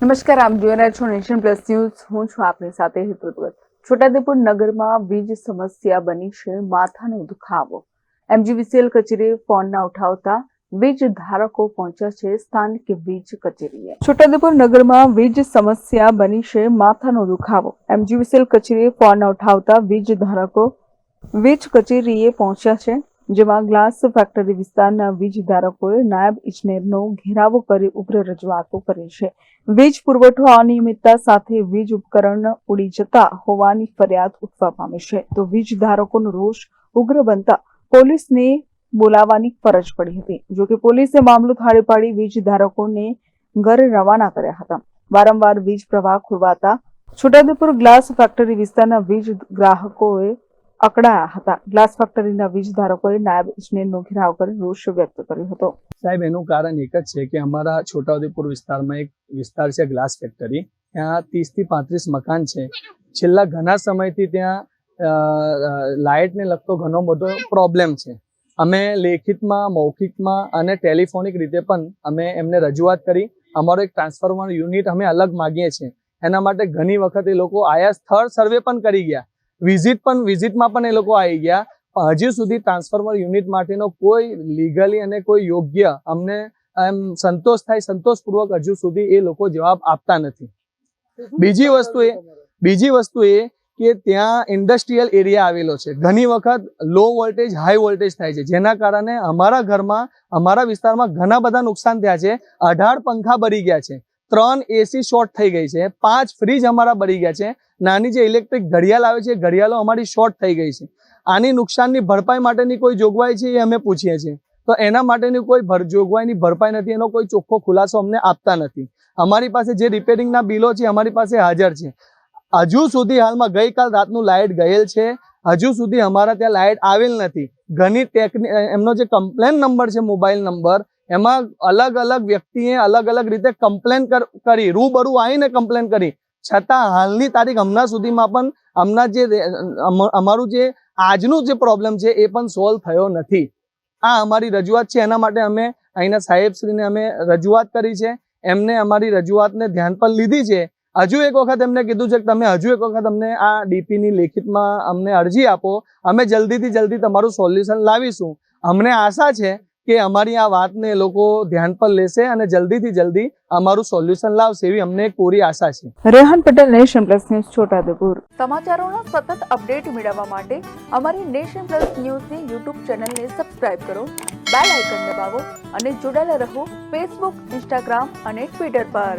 નમસ્કાર, આપ જોઈ રહ્યા છો નેશન પ્લસ ન્યૂઝ. હું છું આપની સાથે હેતુવત. છોટાઉદેપુર નગરમાં વીજ સમસ્યા બની છે માથાનો દુખાવો. MGVCL કચેરીએ ફોન ના ઉઠાવતા વીજ ધારકો પહોંચ્યા છે સ્થાનિક વીજ કચેરીએ. છોટાઉદેપુર નગરમાં વીજ સમસ્યા બની છે માથાનો દુખાવો. MGVCL કચેરીએ ફોન ના ઉઠાવતા વીજ ધારકો વીજ કચેરીએ પહોંચ્યા છે, જેમાં ગ્લાસ ફેક્ટરી વિસ્તારના વીજ ધારકોએ નાયબ ઇજનેરનો ઘેરાવો કરી ઉગ્ર રજૂઆતો કરી છે. વીજ પુરવઠો અનિયમિતતા સાથે વીજ ઉપકરણ ઉડી જતા હોવાની ફરિયાદ ઉઠવા પામી છે. તો વીજ ધારકોનો રોષ ઉગ્ર બનતા પોલીસને બોલાવવાની ફરજ પડી હતી. જોકે પોલીસે મામલો થાળે પાડી વીજ ધારકોને ઘરે રવાના કર્યા હતા. વારંવાર વીજ પ્રવાહ ખોરવાતા છોટાઉદેપુર ગ્લાસ ફેક્ટરી વિસ્તારના વીજ ગ્રાહકોએ અકળાયા હતા. ગ્લાસ ફેક્ટરીના વીજ ધારકોએ નાયબ ઇજનેરનો ઘેરાવ કરી રોષ વ્યક્ત કર્યો હતો. સાહેબ, એનું કારણ એક જ છે કે અમારા છોટાઉદેપુર વિસ્તારમાં એક વિસ્તાર છે ગ્લાસ ફેક્ટરી. ત્યાં 30 થી 35 મકાન છે. છેલ્લા ઘણા સમયથી ત્યાં લાઇટને લગતો ઘણો બધો પ્રોબ્લેમ છે. અમે લેખિતમાં, મૌખિકમાં અને ટેલિફોનિક રીતે પણ અમે એમને રજૂઆત કરી. અમારો એક ટ્રાન્સફોર્મર યુનિટ અમે અલગ માગીએ છીએ. એના માટે ઘણી વખત એ લોકો આયા, સ્થળ સર્વે પણ કરી ગયા, વિઝિટમાં પણ એ લોકો આવી ગયા. હજી સુધી ટ્રાન્સફોર્મર યુનિટ માટેનો કોઈ લીગલી અને કોઈ યોગ્ય અમને એમ સંતોષપૂર્વક હજુ સુધી એ લોકો જવાબ આપતા નથી. બીજી વસ્તુ એ કે ત્યાં ઇન્ડસ્ટ્રીયલ એરિયા આવેલો છે. ઘણી વખત લો વોલ્ટેજ હાઈ વોલ્ટેજ થાય છે, જેના કારણે અમારા ઘરમાં, અમારા વિસ્તારમાં ઘણા બધા નુકસાન થયા છે. 18 પંખા બળી ગયા છે, 3 AC શોર્ટ થઈ ગઈ છે, 5 ફ્રીજ અમારા બળી ગયા છે. નાની જે ઇલેક્ટ્રિક ઘડિયાળ આવે છે, ઘડિયાળો અમારી શોર્ટ થઈ ગઈ છે. આની નુકસાનની ભરપાઈ માટેની કોઈ જોગવાઈ છે એ અમે પૂછીએ છીએ, તો એના માટેની કોઈ જોગવાઈની ભરપાઈ નથી. એનો કોઈ ચોખ્ખો ખુલાસો અમને આપતા નથી. અમારી પાસે જે રિપેરિંગના બિલો છે અમારી પાસે હાજર છે. હજુ સુધી હાલમાં ગઈકાલ રાતનું લાઇટ ગયેલ છે, હજુ સુધી અમારા ત્યાં લાઇટ આવેલ નથી. ઘણી એમનો જે કમ્પ્લેન નંબર છે, મોબાઈલ નંબર, એમાં અલગ અલગ વ્યક્તિએ અલગ અલગ રીતે કમ્પ્લેન કરી, રૂબરૂ આવીને કમ્પ્લેન કરી, છતાં હાલની તારીખ હમણાં સુધીમાં પણ અમારું જે આજનું જે પ્રોબ્લેમ છે એ પણ સોલ્વ થયો નથી. આ અમારી રજૂઆત છે. એના માટે અમે અહીંના સાહેબશ્રીને અમે રજૂઆત કરી છે. એમને અમારી રજૂઆતને ધ્યાન પર લીધી છે. હજુ એક વખત એમને કીધું છે કે તમે હજુ એક વખત અમને આ ડીપીની લેખિતમાં અમને અરજી આપો, અમે જલ્દીથી જલ્દી તમારું સોલ્યુશન લાવીશું. અમને આશા છે કે અમારી આ વાતને એ લોકો ધ્યાન પર લેશે અને જલ્દીથી જલ્દી અમારું સોલ્યુશન લાવશે, એવી અમને પૂરી આશા છે. Rehan Patel, nation plus news, Chhota Udepur. સમાચારોના સતત અપડેટ મેળવવા માટે અમારી નેશન પ્લસ ન્યૂઝની યુટ્યુબ ચેનલને સબસ્ક્રાઇબ કરો, બેલ આઇકન દબાવો અને જોડાયેલા રહો ફેસબુક, ઇન્સ્ટાગ્રામ અને ટ્વિટર પર.